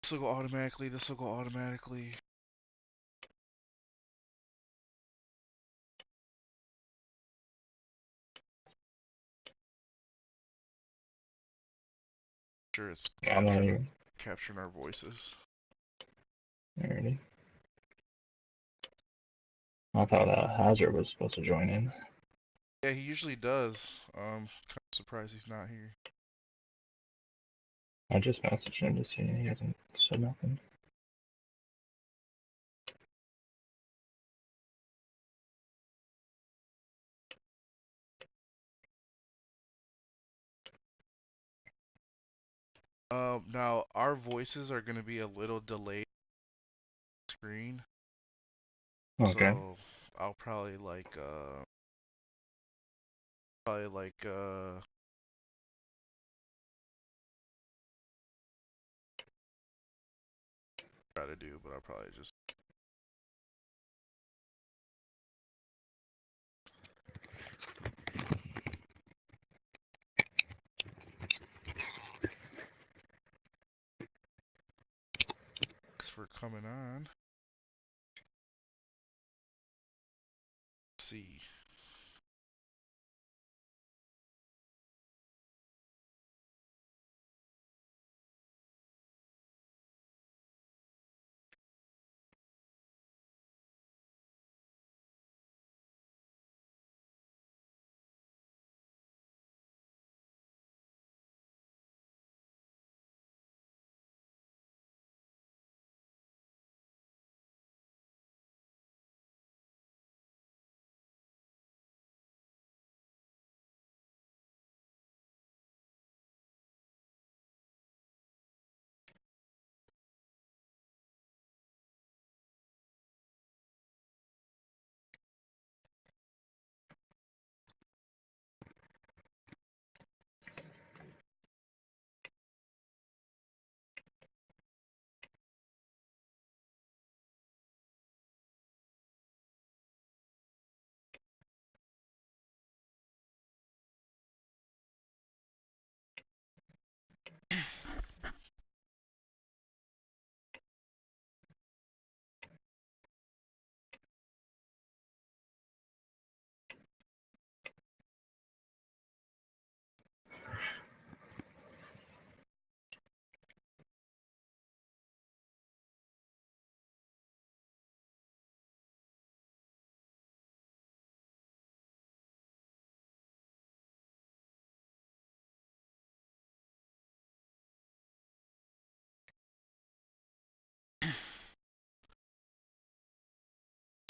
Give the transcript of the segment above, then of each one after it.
This will go automatically. This will go automatically. Sure, it's I'm not even. capturing our voices. Alrighty. I thought Hazard was supposed to join in. Yeah, he usually does. Kind of surprised he's not here. I just messaged him to see, and he hasn't said nothing. Now our voices are gonna be a little delayed on the screen, Okay. so I'll probably try to do, but I'll probably just. Thanks for coming on. Let's see.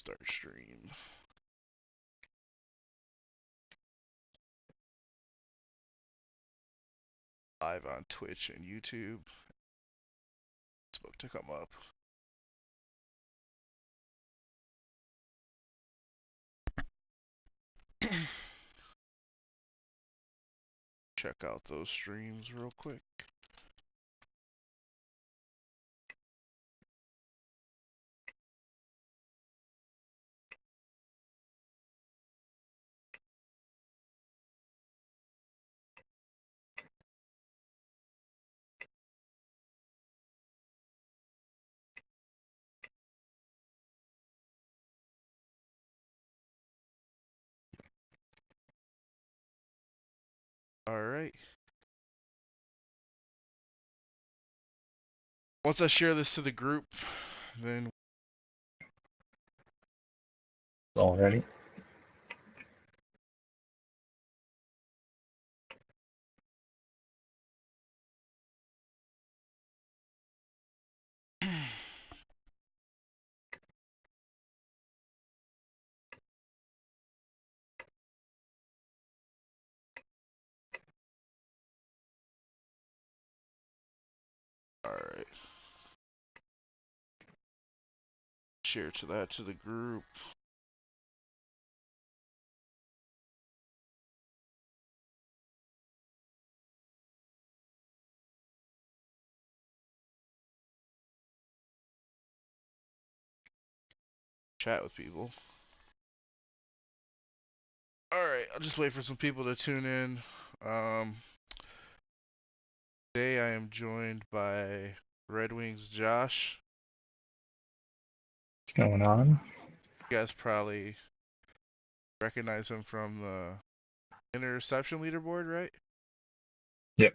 Start stream. Live on Twitch and YouTube. Facebook to come up. Check out those streams real quick. Alright. Once I share this to the group, then Already. alright. Share to the group. Chat with people. Alright, I'll just wait for some people to tune in. Today I am joined by Red Wings Josh. What's going on? You guys probably recognize him from the interception leaderboard, right? Yep.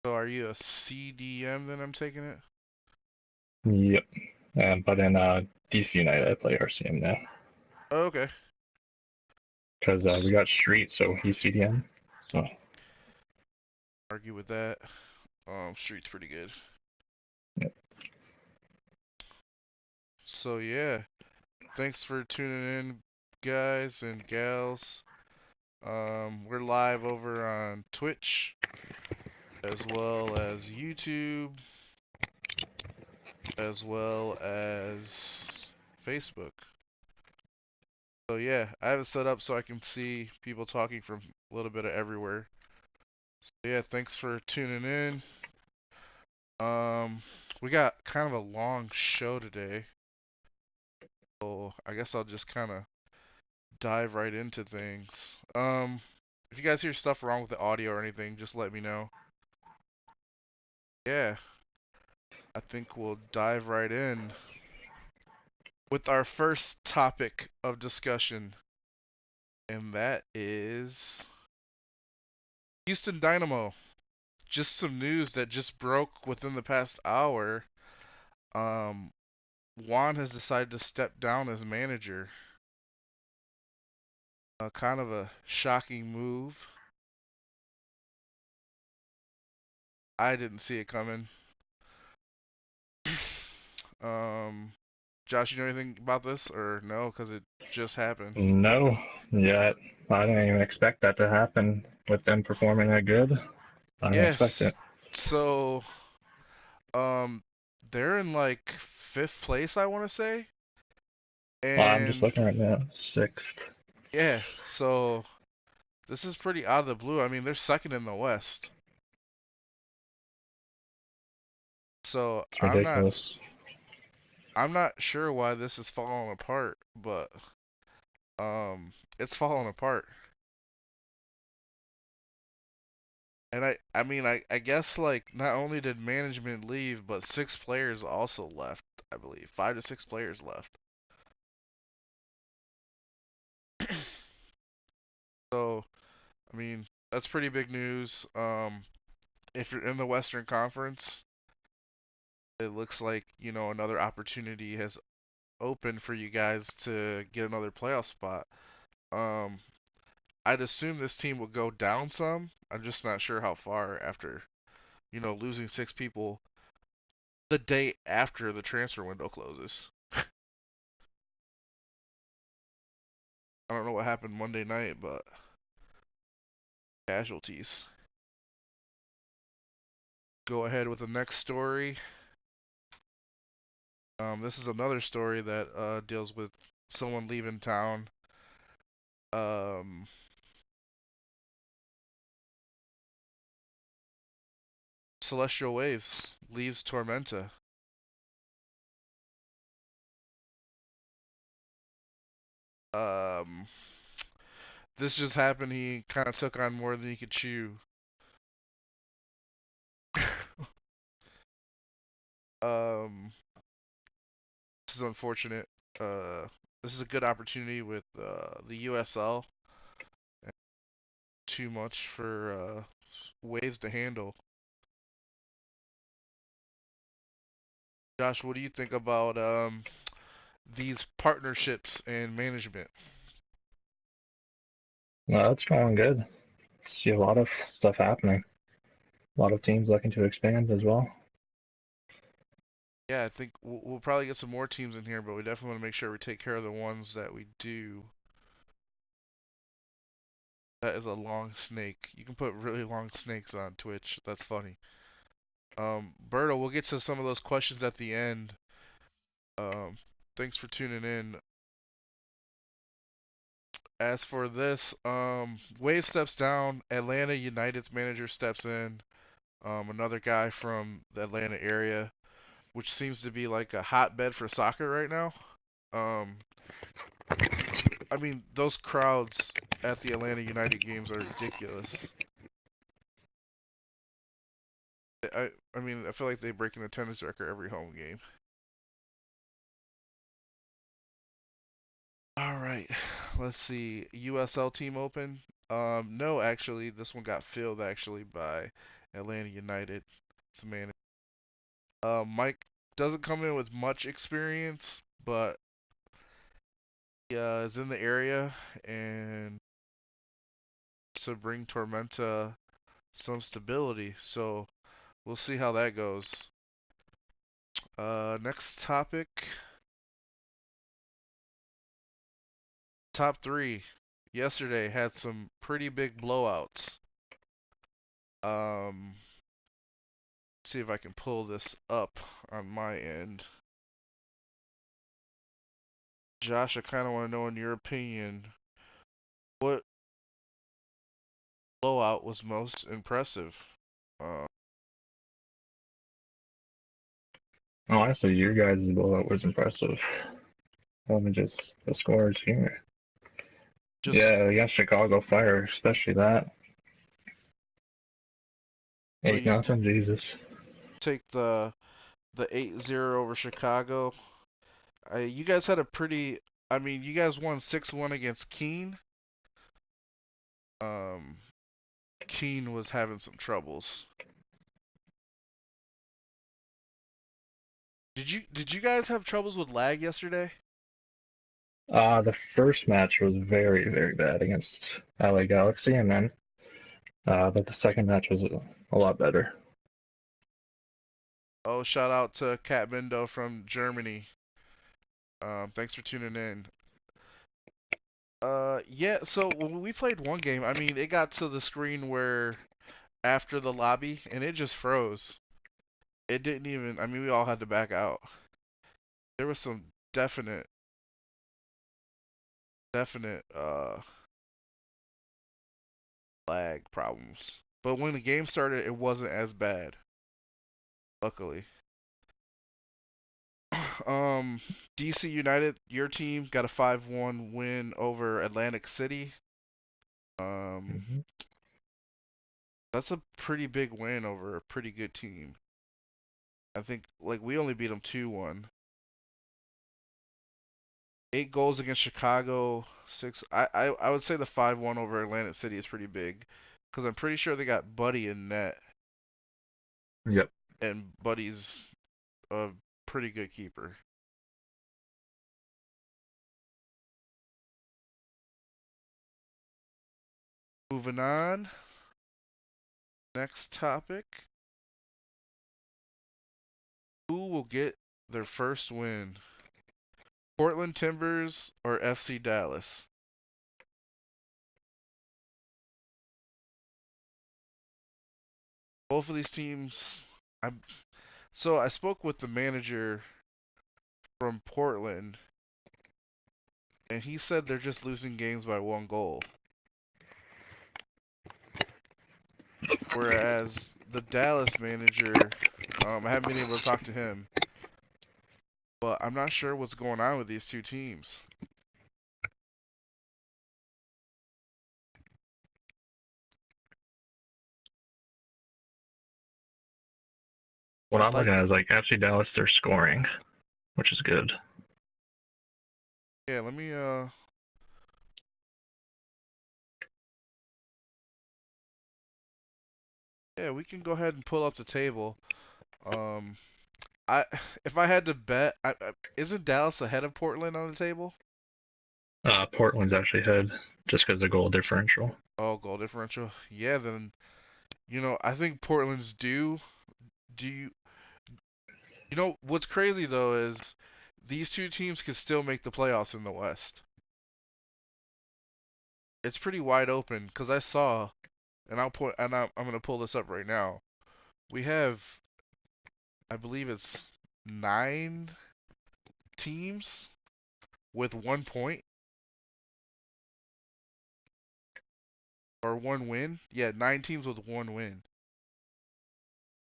So are you a CDM then I'm taking it? Yep. But in DC United, I play RCM now Oh, okay. because we got Street, so he's CDM. So Argue with that. Street's pretty good. yep. So yeah, thanks for tuning in, guys and gals. We're live over on Twitch as well as YouTube, as well as Facebook. So yeah, I have it set up so I can see people talking from a little bit of everywhere. So yeah, thanks for tuning in. Um, we got kind of a long show today, so I guess I'll just kind of dive right into things. If you guys hear stuff wrong with the audio or anything, just let me know. Yeah, I think we'll dive right in with our first topic of discussion, and that is Houston Dynamo. Just some news that just broke within the past hour. Um, Juan has decided to step down as manager. Kind of a shocking move. I didn't see it coming. Um, Josh, you know anything about this or no? Because it just happened. No, yet I didn't even expect that to happen with them performing that good. I didn't expect Yes. it. So, um, they're in like fifth place, I want to say. I'm just And looking right now, sixth. yeah, so this is pretty out of the blue. I mean, they're second in the West. So It's ridiculous. I'm not sure why this is falling apart, but it's falling apart. And I guess like not only did management leave, but six players also left, I believe. 5 to 6 players left. So, I mean, that's pretty big news. If you're in the Western Conference, it looks like, another opportunity has opened for you guys to get another playoff spot. Um, I'd assume this team will go down some. I'm just not sure how far after, losing 6 people the day after the transfer window closes. I don't know what happened Monday night, but casualties. Go ahead with the next story. This is another story that deals with someone leaving town. Um, Celestial Waves leaves Tormenta. Um, this just happened. He kind of took on more than he could chew. um, this is unfortunate. Uh, this is a good opportunity with the USL. Too much for Waves to handle. Josh, what do you think about these partnerships and management? No, it's going good. See a lot of stuff happening. A lot of teams looking to expand as well. Yeah, I think we'll probably get some more teams in here, but we definitely want to make sure we take care of the ones that we do. That is a long snake. You can put really long snakes on Twitch. That's funny. Berto, we'll get to some of those questions at the end. Um, thanks for tuning in. As for this, Wave steps down. Atlanta United's manager steps in. Another guy from the Atlanta area, which seems to be like a hotbed for soccer right now. Um, I mean, those crowds at the Atlanta United games are ridiculous. I mean, I feel like they break an attendance record every home game. All right, let's see. USL team open. No, actually, this one got filled actually by Atlanta United. It's a man. Mike doesn't come in with much experience, but he is in the area and to bring Tormenta some stability. So we'll see how that goes. Next topic. Top three. Yesterday had some pretty big blowouts. Um, see if I can pull this up on my end. Josh, I kind of want to know, in your opinion, what blowout was most impressive? Uh, Honestly, your guys' blowout was impressive. Let me just the scores here. just Yeah, against Chicago Fire, especially that. so 8 you nothing, Jesus. take the 8-0 over Chicago. You guys had a pretty. I mean, you guys won 6-1 against Keene. Um, Keene was having some troubles. Did you guys have troubles with lag yesterday? The first match was very, very bad against LA Galaxy, and then but the second match was a lot better. Oh, shout out to Kat Bindo from Germany. Thanks for tuning in. Yeah. So when we played one game, I mean, it got to the screen where after the lobby, and it just froze. It didn't even. I mean, we all had to back out. There was some definite lag problems. But when the game started, it wasn't as bad, luckily. Um, DC United, your team got a 5-1 win over Atlantic City. Um, Hmm. that's a pretty big win over a pretty good team. I think like we only beat them 2-1. 8 goals against Chicago, six. I would say the 5-1 over Atlantic City is pretty big, because I'm pretty sure they got Buddy in net, Yep. and Buddy's a pretty good keeper. Moving on, next topic. Who will get their first win? Portland Timbers or FC Dallas? Both of these teams. I'm so I spoke with the manager from Portland, and he said they're just losing games by 1 goal. Whereas the Dallas manager, I haven't been able to talk to him, but I'm not sure what's going on with these two teams. What I'd I'm like, looking at is like FC Dallas, they're scoring, which is good. yeah, let me, yeah, we can go ahead and pull up the table. Um, I, if I had to bet, isn't Dallas ahead of Portland on the table? Portland's actually ahead just because of the goal differential. Oh, goal differential. Yeah, then I think Portland's due. Do you know what's crazy though is these two teams could still make the playoffs in the West. It's pretty wide open because I saw, and I'm gonna pull this up right now. We have, I believe it's 9 teams with 1 point or 1 win. Yeah, 9 teams with 1 win,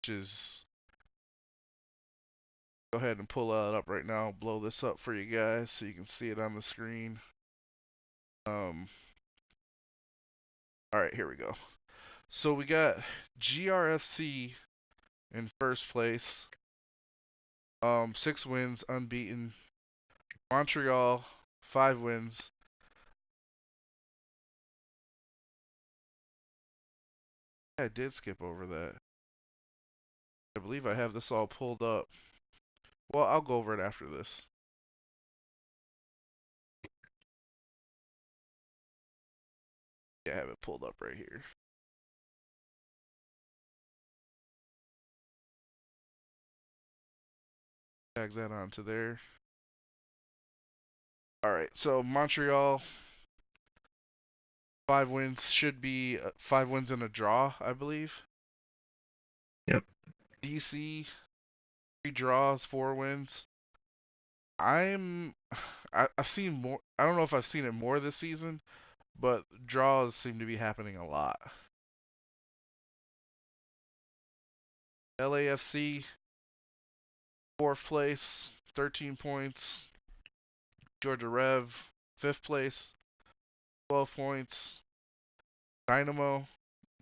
which is. Go ahead and pull that up right now. Blow this up for you guys so you can see it on the screen. Um, all right, here we go. So we got GRFC in first place. 6 wins, unbeaten. Montreal, 5 wins. I did skip over that. I believe I have this all pulled up. Well, I'll go over it after this. Yeah, I have it pulled up right here. Tag that onto there. All right, so Montreal, 5 wins, should be 5 wins and a draw, I believe. Yep. DC, 3 draws, 4 wins. I'm I've seen more. I don't know if I've seen it more this season, but draws seem to be happening a lot. LAFC, fourth place, 13 points. Georgia Rev, fifth place, 12 points. Dynamo,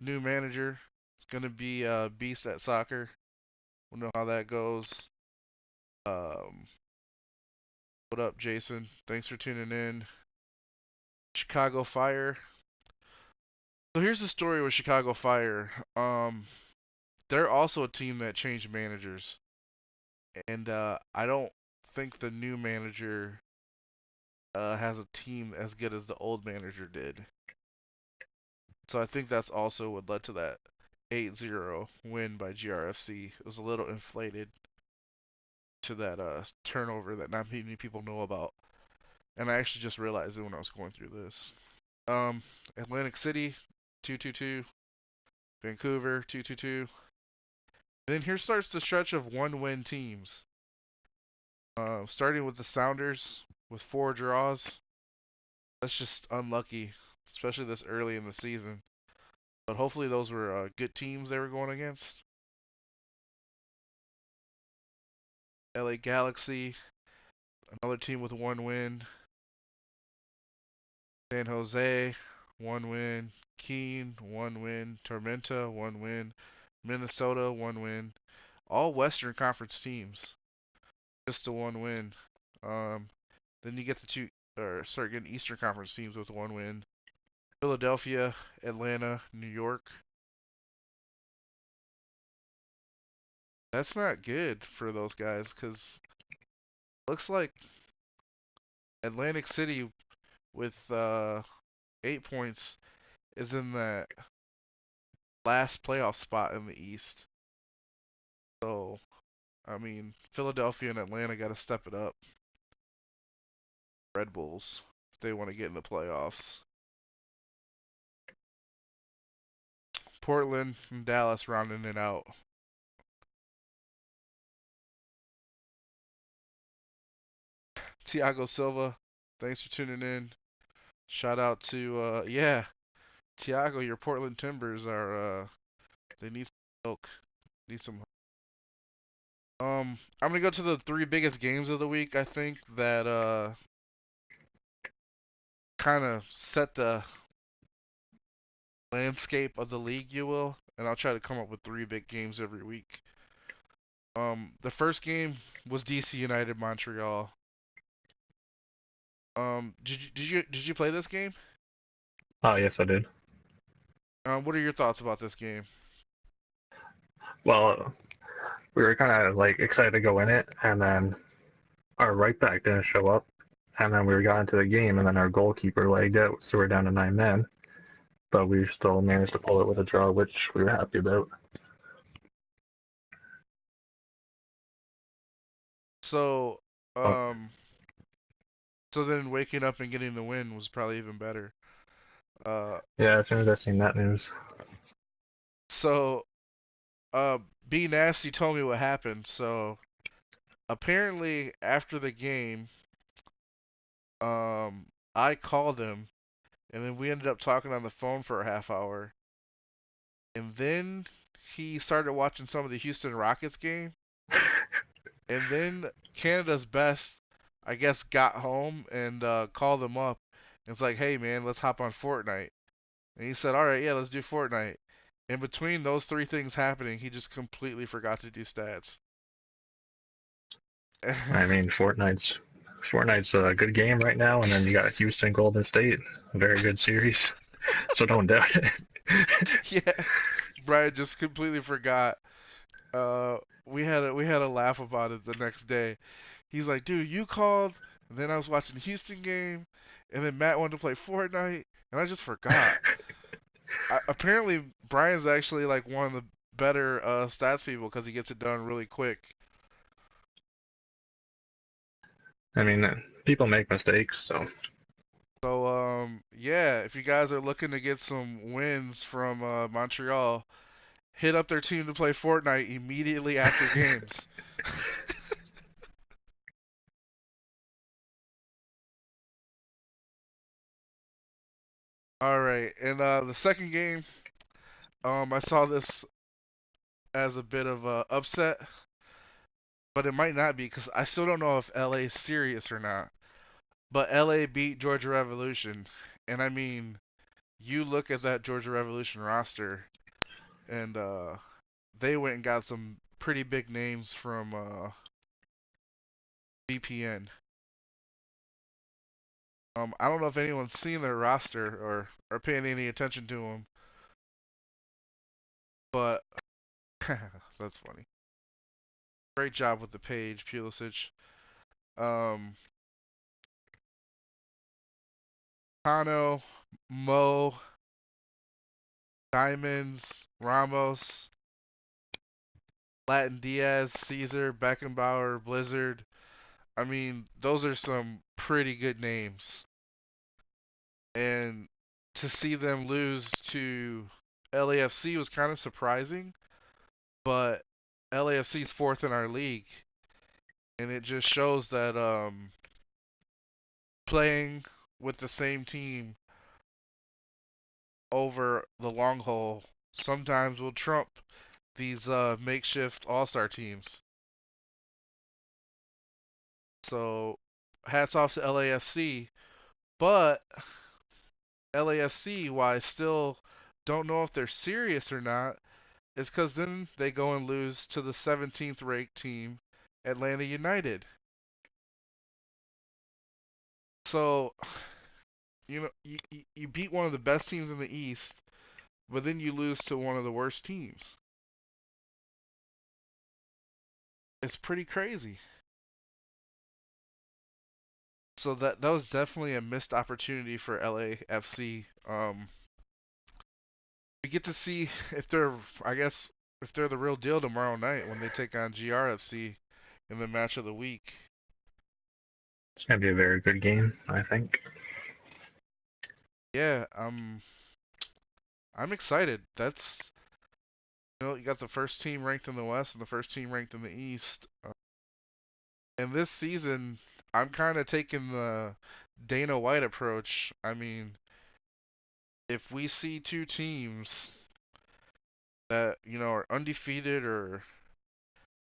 new manager. It's gonna be a beast at soccer. We'll know how that goes. Um, what up, Jason? Thanks for tuning in. Chicago Fire. So here's the story with Chicago Fire. They're also a team that changed managers, and I don't think the new manager has a team as good as the old manager did. So I think that's also what led to that 8-0 win by GRFC. It was a little inflated to that turnover that not many people know about. And I actually just realized it when I was going through this. Atlantic City, 2-2-2. Vancouver, 2-2-2. Then here starts the stretch of one-win teams. Starting with the Sounders with 4 draws. That's just unlucky, especially this early in the season. But hopefully those were good teams they were going against. LA Galaxy, another team with 1 win. San Jose, 1 win. Keene, 1 win. Tormenta, 1 win. Minnesota, 1 win. All Western Conference teams, just a 1 win. Then you get the two, or start getting Eastern Conference teams with 1 win. Philadelphia, Atlanta, New York. That's not good for those guys because looks like Atlantic City with 8 points is in that last playoff spot in the East. So, I mean, Philadelphia and Atlanta got to step it up. Red Bulls, if they want to get in the playoffs. Portland and Dallas rounding it out. Thiago Silva, thanks for tuning in. Shout out to yeah, Thiago, your Portland Timbers are they need some milk. Need some. I'm gonna go to the 3 biggest games of the week. I think that kind of set the landscape of the league, you will, and I'll try to come up with 3 big games every week. The first game was DC United Montreal. Did you play this game? Oh, yes, I did. What are your thoughts about this game? Well, we were kind of like excited to go in it, and then our right back didn't show up, and then we got into the game, and then our goalkeeper legged it, so we're down to 9 men. But we still managed to pull it with a draw, which we were happy about. So, But um, so then waking up and getting the win was probably even better. Uh, yeah, as soon as I seen that news, so, uh, B Nasty told me what happened. So apparently after the game, I called him, and then we ended up talking on the phone for a half hour, and then he started watching some of the Houston Rockets game, and then Canada's Best, I guess, got home and called him up. And it's like, hey man, let's hop on Fortnite. And he said, all right, yeah, let's do Fortnite. In between those three things happening, he just completely forgot to do stats. I mean, Fortnite's a good game right now, and then you got Houston Golden State, a very good series. So don't doubt it. Yeah, Brian just completely forgot. We had a laugh about it the next day. He's like, "Dude, you called." And then I was watching the Houston game, and then Matt wanted to play Fortnite, and I just forgot. Apparently, Brian's actually like one of the better stats people because he gets it done really quick. I mean, people make mistakes, so So, yeah, if you guys are looking to get some wins from Montreal, hit up their team to play Fortnite immediately after games. All right, and the second game, I saw this as a bit of a upset, but it might not be because I still don't know if LA is serious or not. But LA beat Georgia Revolution, and I mean, you look at that Georgia Revolution roster, and they went and got some pretty big names from VPN. I don't know if anyone's seen their roster or paying any attention to them, but that's funny. Great job with the page, Pulisic. Um, Kano, Mo, Diamonds, Ramos, Latin Diaz, Caesar, Beckenbauer, Blizzard. I mean, those are some pretty good names. And to see them lose to LAFC was kind of surprising, but LAFC's fourth in our league, and it just shows that playing with the same team over the long haul sometimes will trump these makeshift all-star teams. So hats off to LAFC, but LAFC, why I still don't know if they're serious or not, is because then they go and lose to the 17th ranked team, Atlanta United. So, you beat one of the best teams in the East, but then you lose to one of the worst teams. It's pretty crazy. So that was definitely a missed opportunity for LAFC. We get to see if they're, I guess, if they're the real deal tomorrow night when they take on GRFC in the match of the week. it's gonna be a very good game, I think. Yeah, I'm excited. That's you got the first team ranked in the West and the first team ranked in the East. And this season, I'm kind of taking the Dana White approach. I mean, if we see two teams that are undefeated or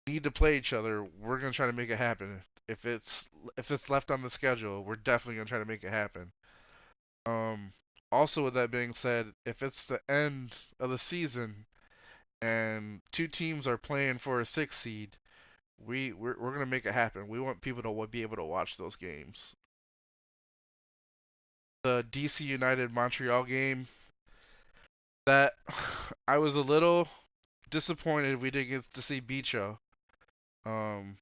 need to play each other, we're gonna try to make it happen. If it's left on the schedule, we're definitely gonna try to make it happen. Um, Also with that being said, if it's the end of the season and two teams are playing for a six seed, we're gonna make it happen. We want people to be able to watch those games. The DC United Montreal game, that I was a little disappointed we didn't get to see Bicho. Um,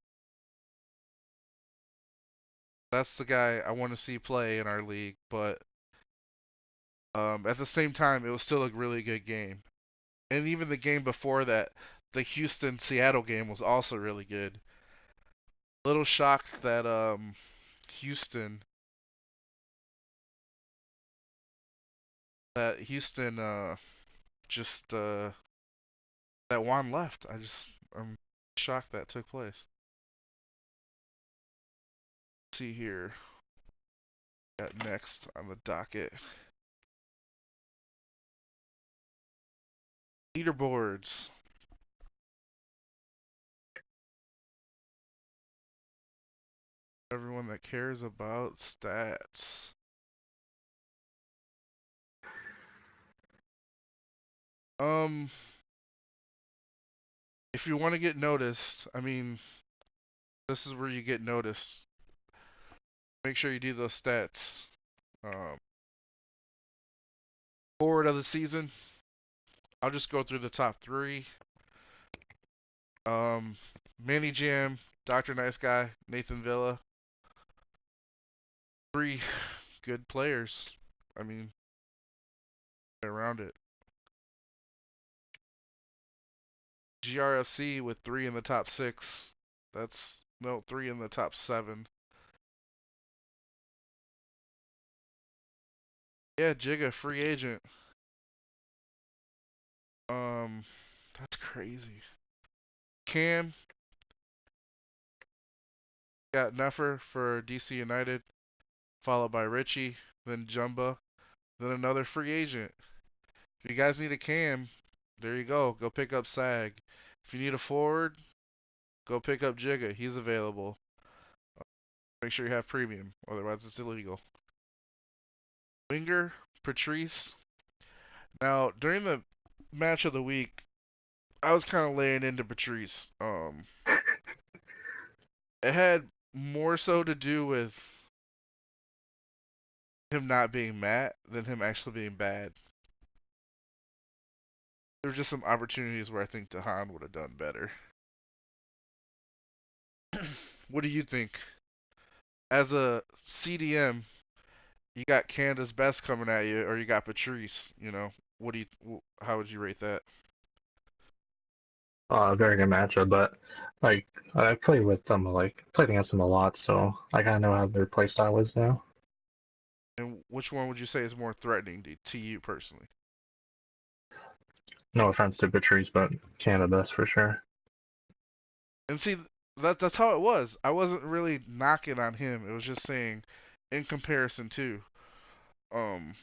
that's the guy I want to see play in our league, but at the same time, it was still a really good game. And even the game before that, the Houston Seattle game was also really good. Little shocked that Houston Houston just that Juan left. I'm shocked that took place. Let's see here. Got next on the docket. Leaderboards. Everyone that cares about stats. Um, if you want to get noticed, I mean, this is where you get noticed. Make sure you do those stats. Um, Forward of the season, I'll just go through the top three. Um, Manny Jam, Dr. Nice Guy, Nathan Villa. Three good players. I mean, around it. GRFC with three in the top six. That's no three in the top seven. Yeah, Jigga, free agent. Um, that's crazy. Cam got Neffer for DC United, followed by Richie, then Jumba, then another free agent. If you guys need a cam, there you go. Go pick up Sag. If you need a forward, go pick up Jigga. He's available. Make sure you have premium, otherwise it's illegal. Winger, Patrice. Now, during the match of the week, I was kind of laying into Patrice. It had more so to do with him not being Matt than him actually being bad. There were just some opportunities where I think Dahan would have done better. What do you think? As a CDM, you got Canada's best coming at you, or you got Patrice. What do you? How would you rate that? Very good matchup, but like I played with them, like played against them a lot, so I kind of know how their play style is now. And which one would you say is more threatening to you personally? No offense to Patrice, but Canada best for sure. And see, that's how it was. I wasn't really knocking on him. It was just saying, in comparison to, um,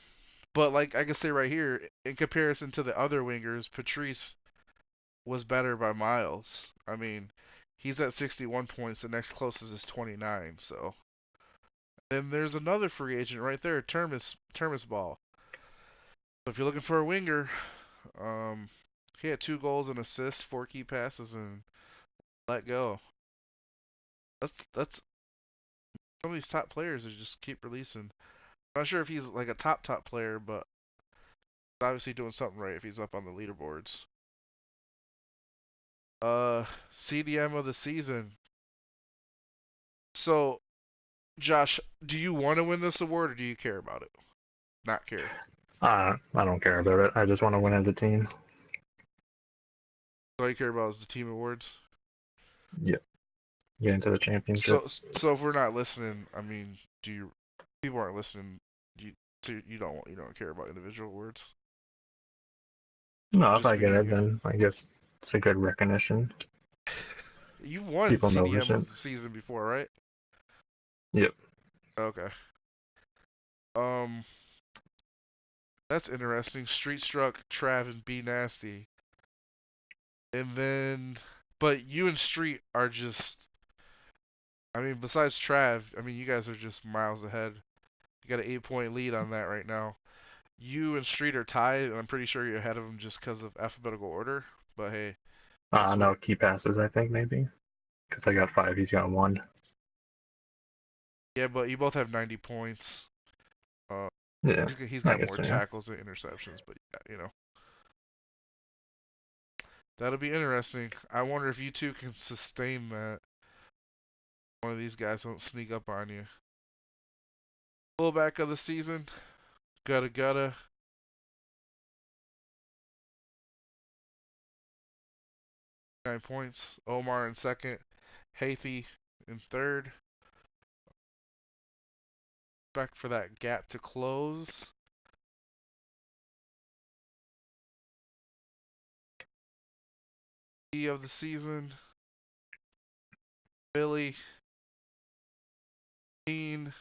but like I can say right here, in comparison to the other wingers, Patrice was better by miles. I mean, he's at 61 points. The next closest is 29. So then there's another free agent right there, Termis Ball. So if you're looking for a winger, um, he had 2 goals and assists, 4 key passes, and let go. That's some of these top players that just keep releasing. I'm not sure if he's like a top player, but he's obviously doing something right if he's up on the leaderboards. CDM of the season. So, Josh, do you want to win this award or do you care about it? Not care. I don't care about it. I just want to win as a team. All you care about is the team awards. Yep. Get into the championship. So if we're not listening, I mean, do you? People aren't listening. You you don't care about individual awards. No, if Just I me get and it, you. then I guess it's a good recognition. You won People CDM notice it. of the season before, right? Yep. Okay. Um, that's interesting. Street Struck, Trav, and B Nasty. And then, but you and Street are just, I mean, besides Trav, I mean, you guys are just miles ahead. You got an 8 point lead on that right now. You and Street are tied, and I'm pretty sure you're ahead of them just because of alphabetical order. But hey, that's what. No key passes, I think maybe because I got five. He's got one. Yeah, but you both have 90 points. Uh, Yeah, he's I got guess more so. Yeah. tackles and interceptions, but yeah, that'll be interesting. I wonder if you two can sustain that. One of these guys don't sneak up on you. Fullback of the season, gotta 9 points. Omar in second, Hathey in third. Back for that gap to close. E of the season, Philly, Keene,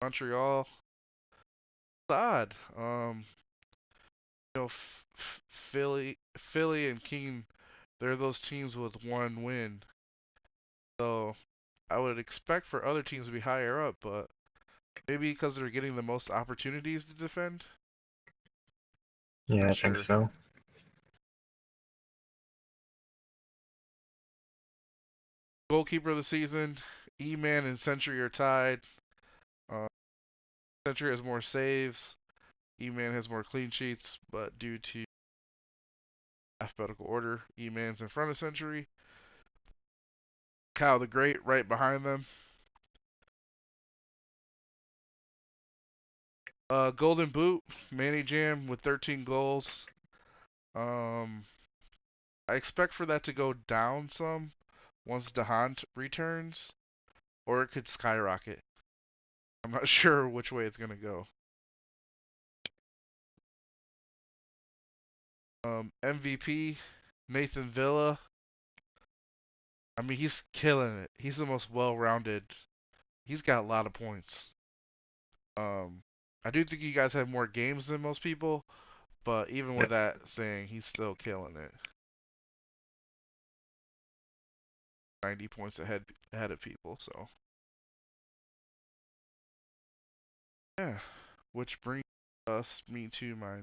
Montreal. It's odd. Philly and Keene, they're those teams with one win. So I would expect for other teams to be higher up, but maybe because they're getting the most opportunities to defend. Yeah, Not I think sure. so. Goalkeeper of the season, E-Man and Century are tied. Uh, Century has more saves. E-Man has more clean sheets, but due to alphabetical order, E-Man's in front of Century. Kyle the Great right behind them. Golden Boot, Manny Jam with 13 goals. Um, I expect for that to go down some once DeHaan returns, or it could skyrocket. I'm not sure which way it's gonna go. MVP, Nathan Villa. I mean, he's killing it. He's the most well-rounded. He's got a lot of points. Um, I do think you guys have more games than most people, but even Yeah. with that saying, he's still killing it. 90 points ahead of people. So yeah, which brings me to my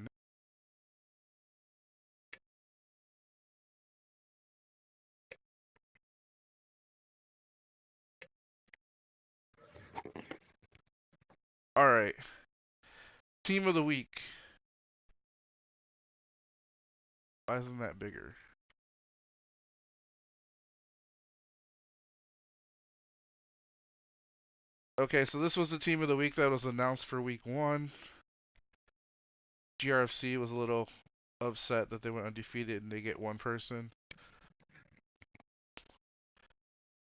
all right, team of the week. Why isn't that bigger? Okay, so this was the team of the week that was announced for week 1. GRFC was a little upset that they went undefeated and they get one person.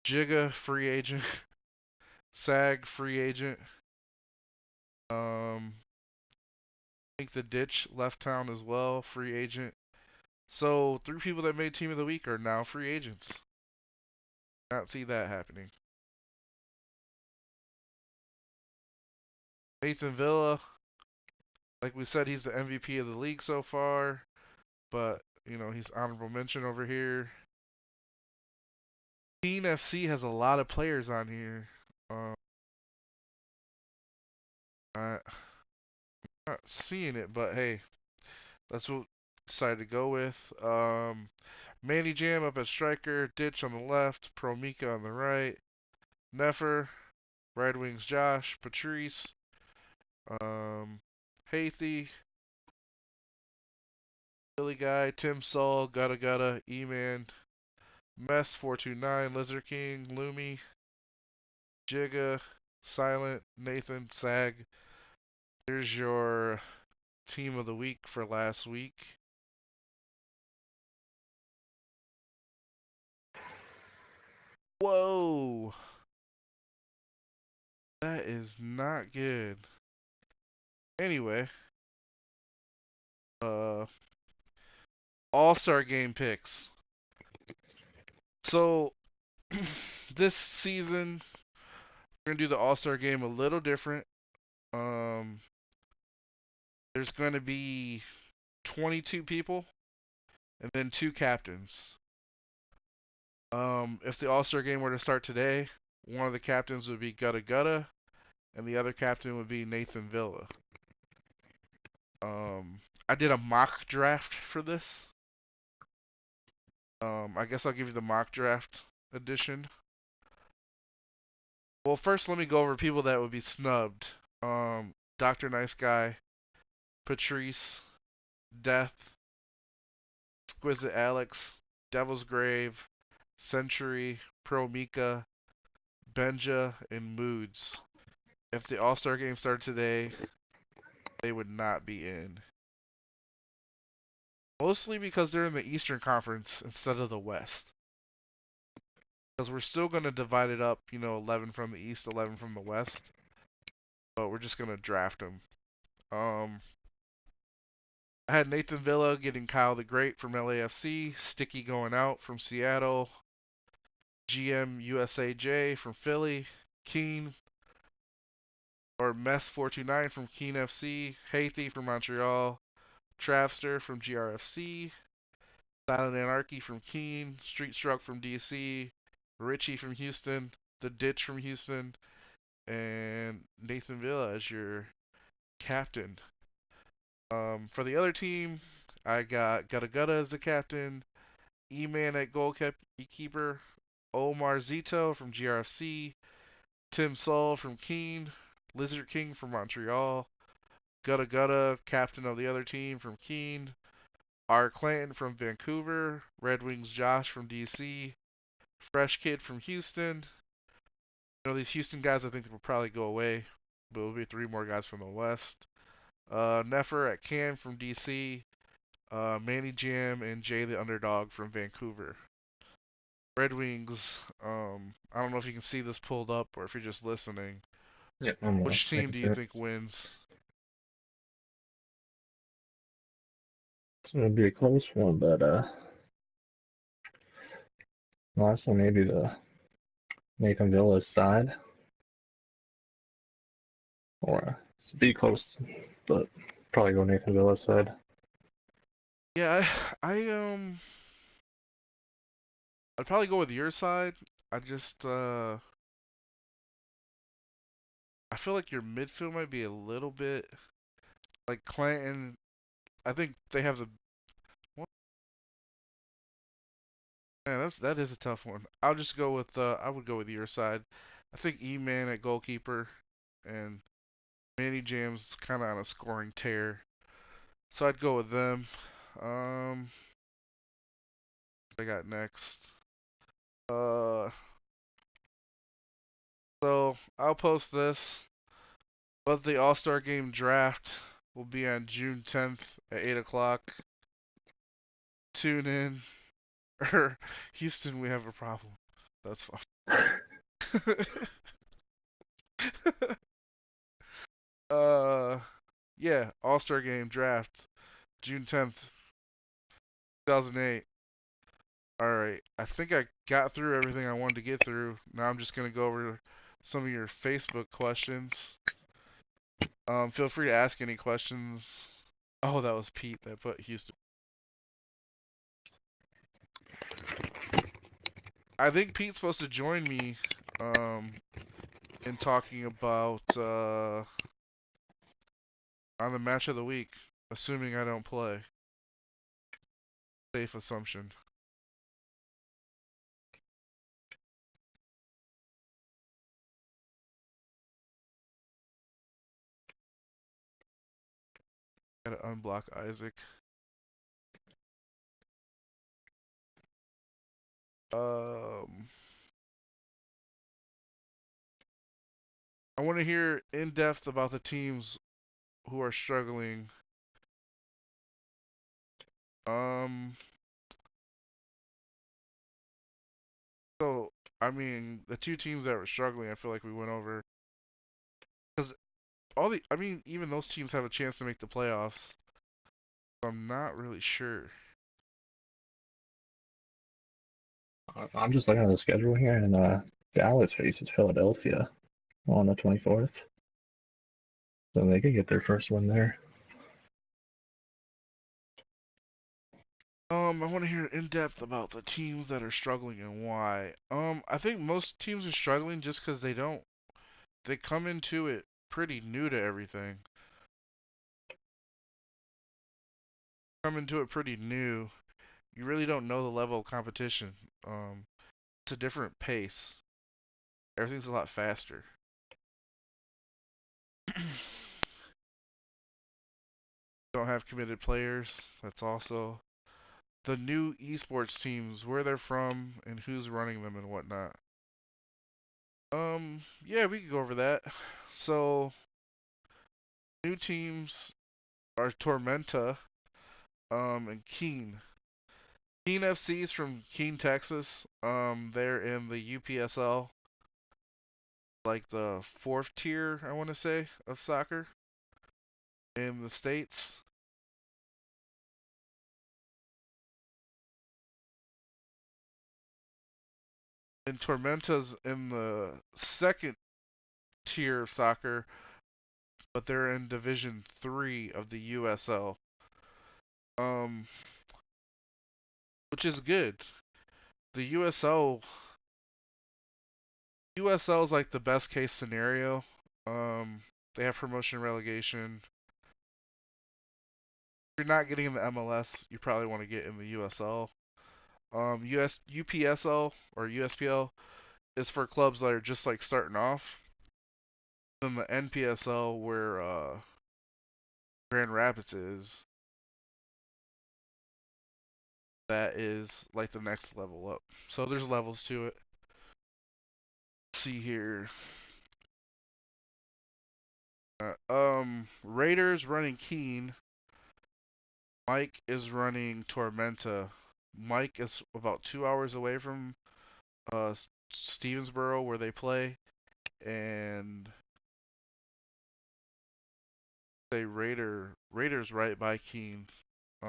Jigga free agent, Sag free agent. I think the Ditch left town as well, free agent. So 3 people that made team of the week are now free agents. Not see that happening. Nathan Villa, like we said, he's the MVP of the league so far, but he's honorable mention over here. Teen FC has a lot of players on here. I'm not seeing it, but hey, that's what I decided to go with. Manny Jam up at striker, Ditch on the left, Pro Mika on the right, Nefer, Red Wings Josh, Patrice, Hathey, Billy Guy, Tim Saul, Gutta Gutta, E-Man, Mess 429, Lizard King, Loomy, Jigga, Silent, Nathan, Sag. There's your team of the week for last week. Whoa! That is not good. Anyway, uh, All-Star game picks. So, this season, we're gonna do the All-Star game a little different. Um, there's gonna be 22 people and then 2 captains. If the All-Star game were to start today, one of the captains would be Gutta Gutta, and the other captain would be Nathan Villa. I did a mock draft for this. I guess I'll give you the mock draft edition. Well, first let me go over people that would be snubbed. Dr. Nice Guy, Patrice, Death, Exquisite Alex, Devil's Grave, Century, Pro Mika, Benja, and Moods. If the All-Star game started today, they would not be in. Mostly because they're in the Eastern Conference instead of the West. Because we're still going to divide it up, 11 from the East, 11 from the West. But we're just going to draft them. I had Nathan Villa getting Kyle the Great from LAFC, Sticky going out from Seattle, GM USAJ from Philly, Keen or Mess 429 from Keen FC, Hathey from Montreal, Travster from GRFC, Silent Anarchy from Keen, Street Struck from DC, Richie from Houston, The Ditch from Houston, and Nathan Villa as your captain. For the other team, I got Gutta Gutta as the captain, E-Man at goalkeeper, Omar Zito from GRFC, Tim Sol from Keene, Lizard King from Montreal, Gutta Gutta, captain of the other team from Keene, R. Clanton from Vancouver, Red Wings Josh from DC, Fresh Kid from Houston. These Houston guys I think will probably go away, but it'll be three more guys from the West. Nefer at Can from DC, Manny Jam, and Jay the Underdog from Vancouver. Red Wings, I don't know if you can see this pulled up or if you're just listening. Yeah, Which I team can do see you it. think wins? It's gonna be a close one, but honestly, maybe the Nathan Villa's side, or it's be close, but probably go Nathan Villa's side. Yeah, I'd probably go with your side. I just, I feel like your midfield might be a little bit like Clanton. I think they have the. Well, man, that is a tough one. I'll just go with. I would go with your side. I think E-Man at goalkeeper and Manny Jam's kind of on a scoring tear, so I'd go with them. Um, what I got next. Uh, so I'll post this, but the All-Star Game draft will be on June 10th at 8 o'clock. Tune in. Or Houston, we have a problem. That's fine. uh, yeah, All Star Game draft, June 10th, 2008. All right, I think I got through everything I wanted to get through. Now I'm just gonna go over some of your Facebook questions. Feel free to ask any questions. Oh, that was Pete that put Houston. I think Pete's supposed to join me, in talking about on the match of the week, assuming I don't play. Safe assumption. Gotta unblock Isaac. Um, I want to hear in depth about the teams who are struggling. Um, so I mean, the two teams that were struggling, I feel like we went over because I mean, even those teams have a chance to make the playoffs. So I'm not really sure. I'm just looking at the schedule here, and Dallas faces Philadelphia on the 24th, so they could get their first win there. I want to hear in depth about the teams that are struggling and why. I think most teams are struggling just because they come into it pretty new to everything. Come into it pretty new. You really don't know the level of competition. It's a different pace. Everything's a lot faster. Don't have committed players. That's also the new esports teams, where they're from and who's running them and whatnot. Yeah, we could go over that. So, new teams are Tormenta, and Keen. Keen FC is from Keene, Texas. They're in the UPSL, like the fourth tier, I want to say, of soccer in the States. And Tormenta's in the second tier of soccer, but they're in Division 3 of the USL. Um, which is good. The USL is like the best case scenario. They have promotion relegation. If you're not getting in the MLS, you probably want to get in the USL. UPSL or USPL is for clubs that are just like starting off. Then the NPSL, where Grand Rapids is, that is like the next level up. So there's levels to it. Let's see here. Raiders running Keene. Mike is running Tormenta. Mike is about 2 hours away from uh Stevensboro where they play, and say Raiders right by Keene. Uh,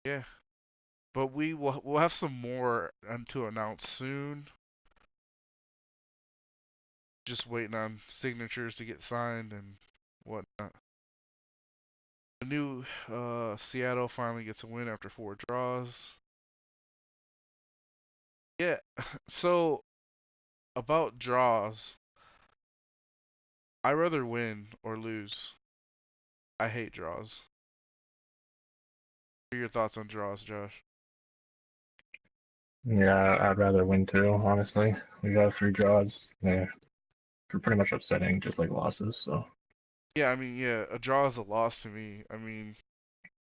yeah, but we'll have some more to announce soon. Just waiting on signatures to get signed and whatnot. The new Seattle finally gets a win after 4 draws. Yeah, so about draws, I rather win or lose. I hate draws. What are your thoughts on draws, Josh? Yeah, I'd rather win too, honestly. We got 3 draws. They're pretty much upsetting, just like losses. So Yeah, I mean, yeah, a draw is a loss to me. I mean,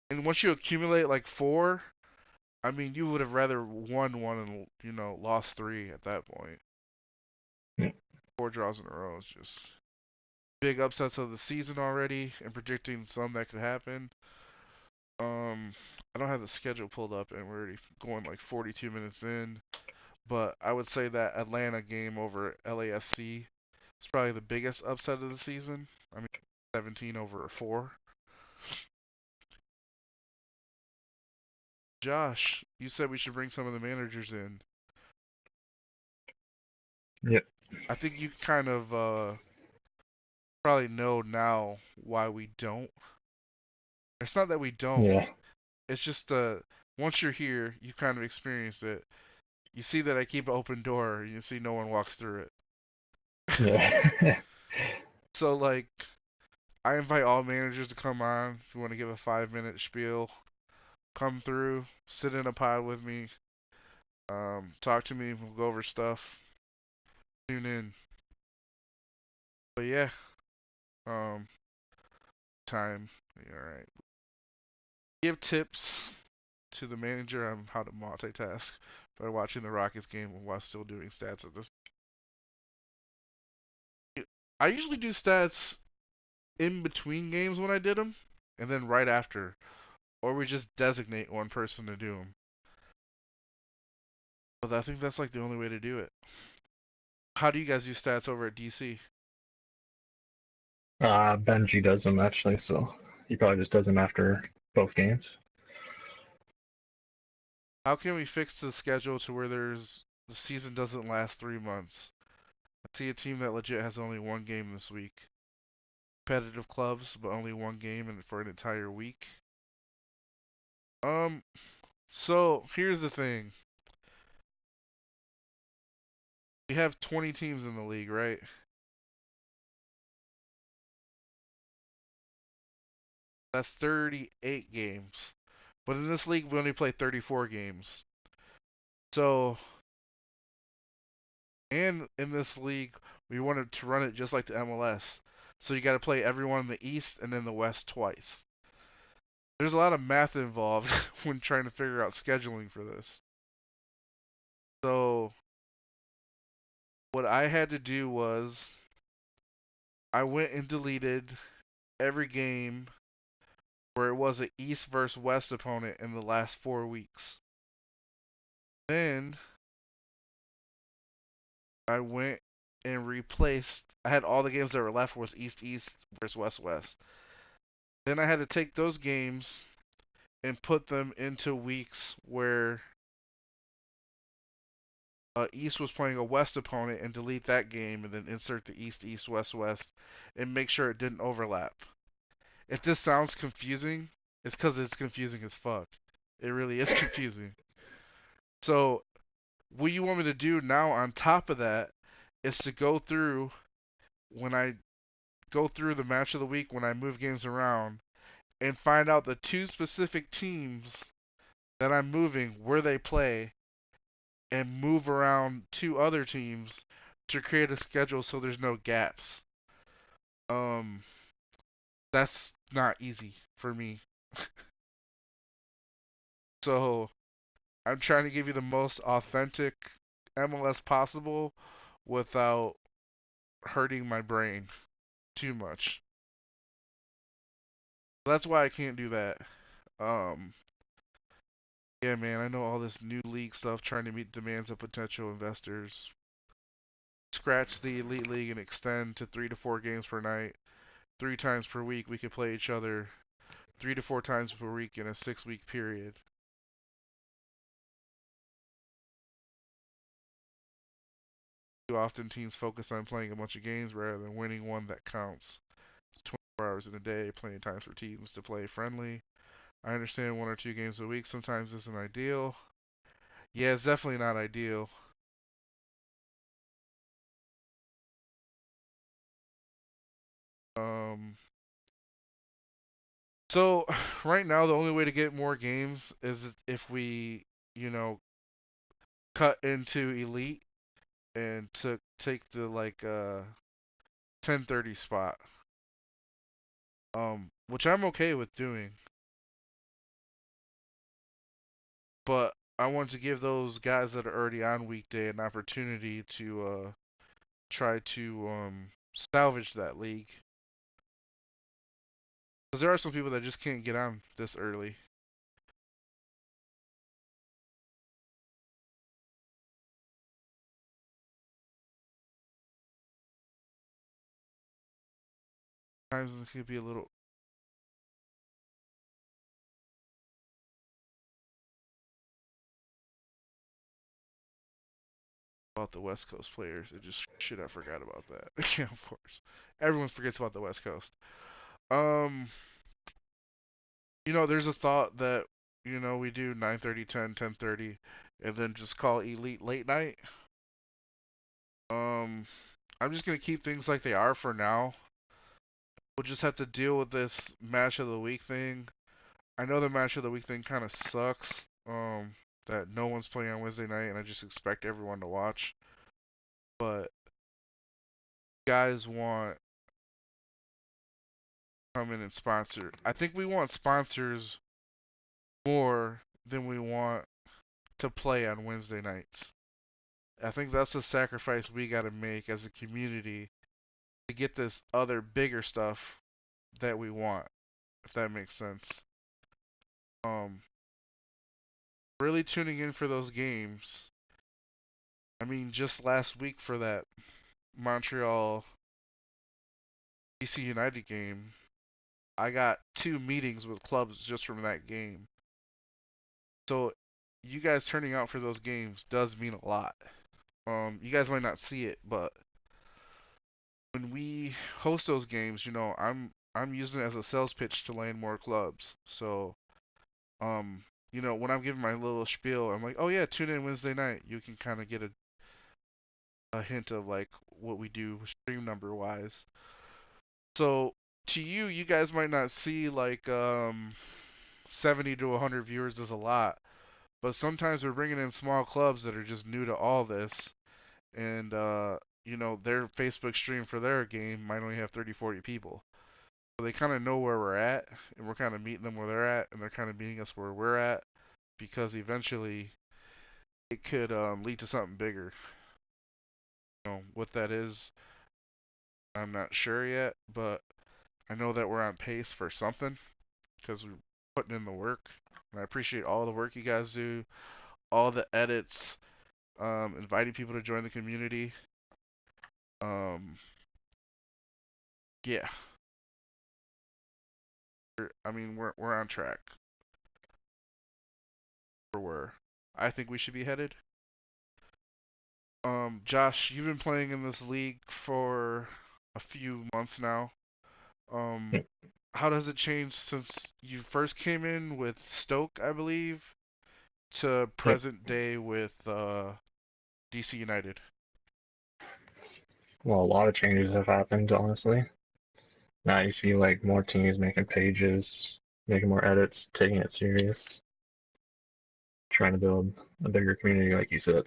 and once you accumulate like four, I mean, you would have rather won one and lost three at that point. yeah, 4 draws in a row is just big upsets of the season already, and predicting some that could happen. Um, I don't have the schedule pulled up, and we're already going like 42 minutes in. But I would say that Atlanta game over LAFC is probably the biggest upset of the season. I mean, 17 over 4. Josh, you said we should bring some of the managers in. yeah, I think you kind of probably know now why we don't. It's not that we don't. yeah, It's just once you're here, you kind of experience it. You see that I keep an open door. You see no one walks through it. yeah. So like, I invite all managers to come on. If you want to give a 5-minute spiel, come through, sit in a pod with me, talk to me. We'll go over stuff. Tune in. But yeah, um, time. All right. Give tips to the manager on how to multitask by watching the Rockets game while still doing stats at this. I usually do stats in between games when I did them, and then right after, or we just designate one person to do them. But I think that's like the only way to do it. How do you guys do stats over at DC? Benji does them actually, so he probably just does them after both games. How can we fix the schedule to where the season doesn't last 3 months? I see a team that legit has only one game this week. Competitive clubs, but only one game and for an entire week. Um, so here's the thing. We have 20 teams in the league, right? That's 38 games. But in this league, we only play 34 games. So, and in this league, we wanted to run it just like the MLS. So you got to play everyone in the East and then the West twice. There's a lot of math involved when trying to figure out scheduling for this. So, what I had to do was I went and deleted every game where it was an East versus West opponent in the last 4 weeks. Then I went and replaced. I had all the games that were left was East East versus West West. Then I had to take those games and put them into weeks where East was playing a West opponent and delete that game and then insert the East East West West and make sure it didn't overlap. If this sounds confusing, it's because it's confusing as fuck. It really is confusing. So what you want me to do now on top of that is to go through when I go through the match of the week when I move games around and find out the two specific teams that I'm moving where they play and move around two other teams to create a schedule so there's no gaps. Um, that's not easy for me. So I'm trying to give you the most authentic MLS possible without hurting my brain too much. That's why I can't do that. Um, yeah, man, I know all this new league stuff trying to meet demands of potential investors. Scratch the Elite League and extend to 3 to 4 games per night. 3 times per week we could play each other 3 to 4 times per week in a 6 week period. Too often teams focus on playing a bunch of games rather than winning one that counts. It's 24 hours in a day, plenty of times for teams to play friendly. I understand 1 or 2 games a week sometimes isn't ideal. Yeah, it's definitely not ideal. Um, so right now the only way to get more games is if we, you know, cut into elite and to take the like 10:30 spot. Which I'm okay with doing, but I want to give those guys that are already on weekday an opportunity to try to salvage that league. Because there are some people that just can't get on this early. Times it could be a little about the West Coast players. It just shit, I forgot about that. Yeah, of course. Everyone forgets about the West Coast. Um, there's a thought that we do 9:30, 10, 10:30, and then just call Elite late night. Um, I'm just gonna keep things like they are for now. We'll just have to deal with this match of the week thing. I know the match of the week thing kind of sucks. That no one's playing on Wednesday night, and I just expect everyone to watch. But guys want to come in and sponsor. I think we want sponsors more than we want to play on Wednesday nights. I think that's a sacrifice we got to make as a community to get this other bigger stuff that we want, if that makes sense. Um, really tuning in for those games. I mean, just last week for that Montreal DC United game, I got 2 meetings with clubs just from that game. So you guys turning out for those games does mean a lot. You guys might not see it, but when we host those games, I'm using it as a sales pitch to land more clubs. So, when I'm giving my little spiel, I'm like, oh yeah, tune in Wednesday night. You can kind of get a hint of like what we do stream number wise. So to you, you guys might not see like 70 to 100 viewers is a lot, but sometimes we're bringing in small clubs that are just new to all this, and their Facebook stream for their game might only have 30, 40 people. So they kind of know where we're at, and we're kind of meeting them where they're at, and they're kind of meeting us where we're at, because eventually it could lead to something bigger. What that is, I'm not sure yet, but I know that we're on pace for something because we're putting in the work. And I appreciate all the work you guys do, all the edits, inviting people to join the community. Um, yeah, I mean we're on track for where I think we should be headed. Josh, you've been playing in this league for a few months now. Um, how does it change since you first came in with Stoke, I believe, to Yep. present day with DC United? Well, a lot of changes have happened, honestly. Now you see like more teams making pages, making more edits, taking it serious. trying to build a bigger community, like you said.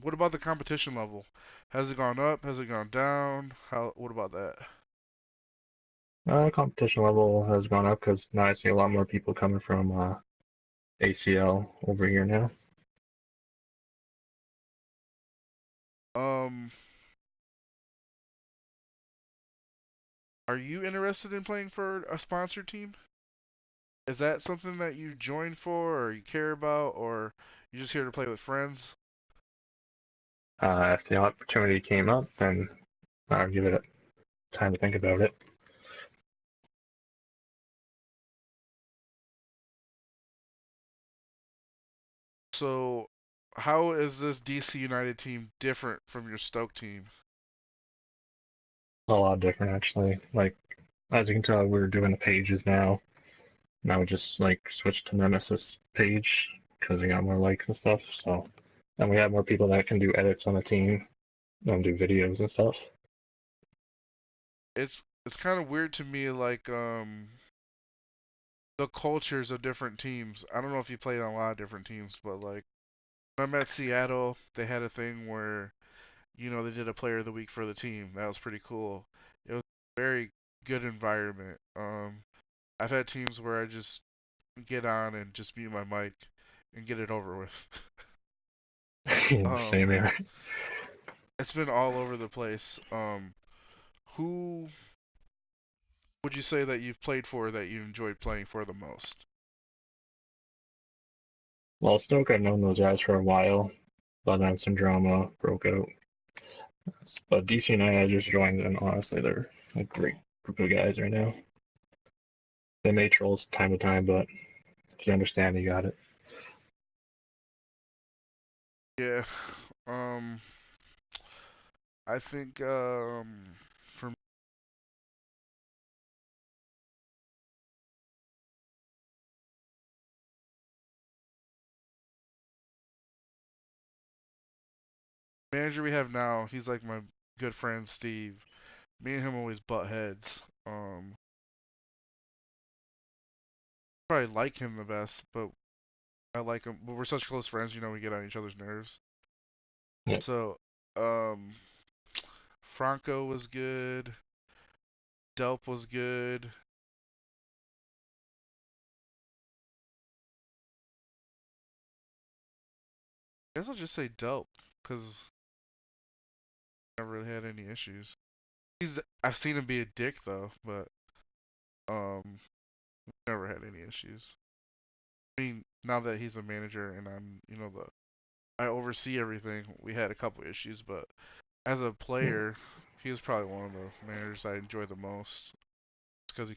What about the competition level? Has it gone up? Has it gone down? How? What about that? Competition level has gone up because now I see a lot more people coming from ACL over here now. Um, are you interested in playing for a sponsored team? Is that something that you joined for, or you care about, or you just here to play with friends? If the opportunity came up, then I'll give it time to think about it. So, how is this DC United team different from your Stoke team? A lot different, actually. Like, as you can tell, we're doing the pages now. Now we just like switched to Nemesis page because we got more likes and stuff. So, and we have more people that can do edits on the team and do videos and stuff. It's kind of weird to me, like the cultures of different teams. I don't know if you played on a lot of different teams, but like when I'm at Seattle, they had a thing where they did a player of the week for the team. That was pretty cool. It was a very good environment. I've had teams where I just get on and just mute my mic and get it over with. Same um, here. it's been all over the place. Who would you say that you've played for that you enjoyed playing for the most? Well, Stoke, I've known those guys for a while, but then some drama broke out. But DC United, I just joined, and honestly, they're a great group of guys right now. They may trolls time to time, but if you understand, you got it. Yeah. Um, I think for the manager we have now, he's like my good friend Steve. Me and him always butt heads. Probably like him the best, but I like him. But we're such close friends, we get on each other's nerves. Yeah, So, um, Franco was good. Delp was good. I guess I'll just say Delp because I never really had any issues. I've seen him be a dick though, but um, never had any issues. I mean, now that he's a manager and I oversee everything, we had a couple issues, but as a player, he was probably one of the managers I enjoy the most. Because he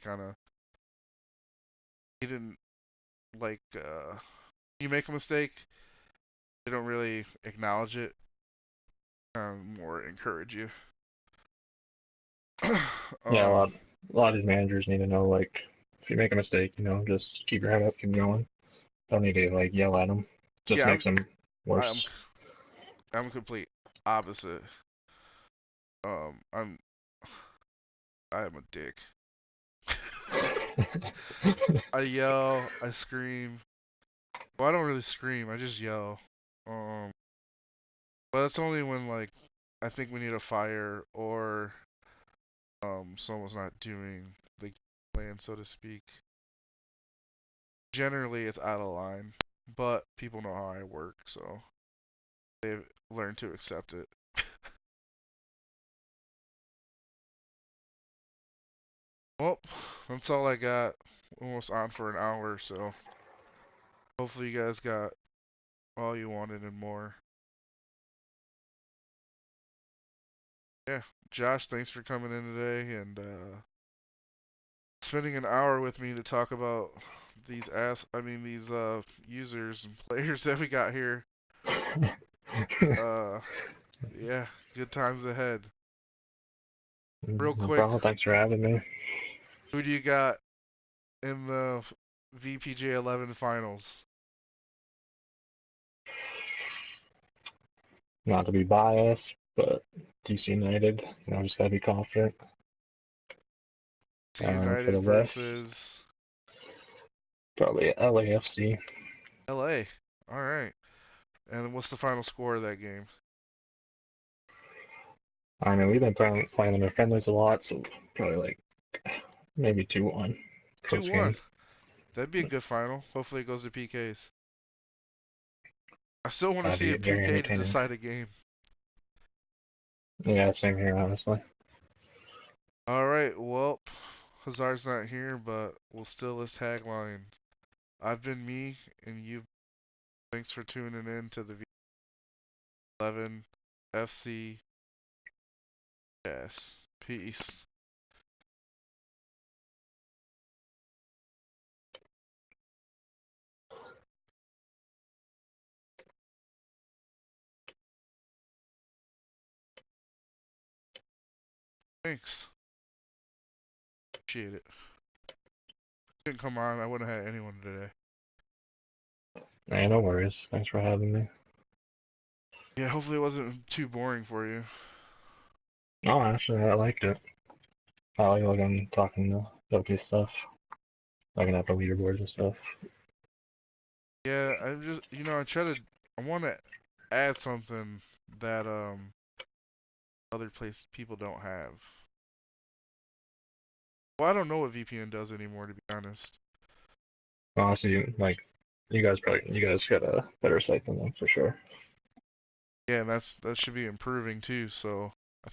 didn't like you make a mistake, they don't really acknowledge it, more encourage you. yeah, um, a lot of these managers need to know, like, if you make a mistake, just keep your head up, keep going. Don't need to like yell at them. Just yeah, makes them I'm worse. I'm complete opposite. I'm I am a dick. I yell, I scream. Well, I don't really scream. I just yell. Um, but that's only when like I think we need a fire or someone's not doing the plan, so to speak. Generally, it's out of line, but people know how I work, so they've learned to accept it. Well, that's all I got. Almost on for an hour, so hopefully you guys got all you wanted and more. Yeah, Josh, thanks for coming in today and spending an hour with me to talk about these users and players that we got here. Uh, yeah, good times ahead. Real No quick, problem. Thanks for having me. who do you got in the VPGA 11 finals? Not to be biased, but DC United, just gotta be confident. DC For United the West, versus Probably LAFC. LA. All right. And what's the final score of that game? I mean, we've been playing them in friendlies a lot, so probably like maybe 2-1. Close 2-1. game. That'd be a good final. Hopefully it goes to PKs. I still want to That'd see be a very PK to entertaining. decide a game. Yeah, same here, honestly. All right. Well, Hazard's not here, but we'll steal his tagline. I've been me, and you. Thanks for tuning in to the V11 FC. Yes. Peace. Thanks. Appreciate it. Didn't come on. I wouldn't have had anyone today. Hey, no worries. Thanks for having me. Yeah, hopefully it wasn't too boring for you. No, actually, I liked it. I like I'm talking to LP stuff, looking at the leaderboards and stuff. Yeah, I'm just, I want to add something that other place people don't have. Well, I don't know what VPN does anymore, to be honest. Honestly, like you guys got a better site than them for sure. Yeah, and that should be improving too. So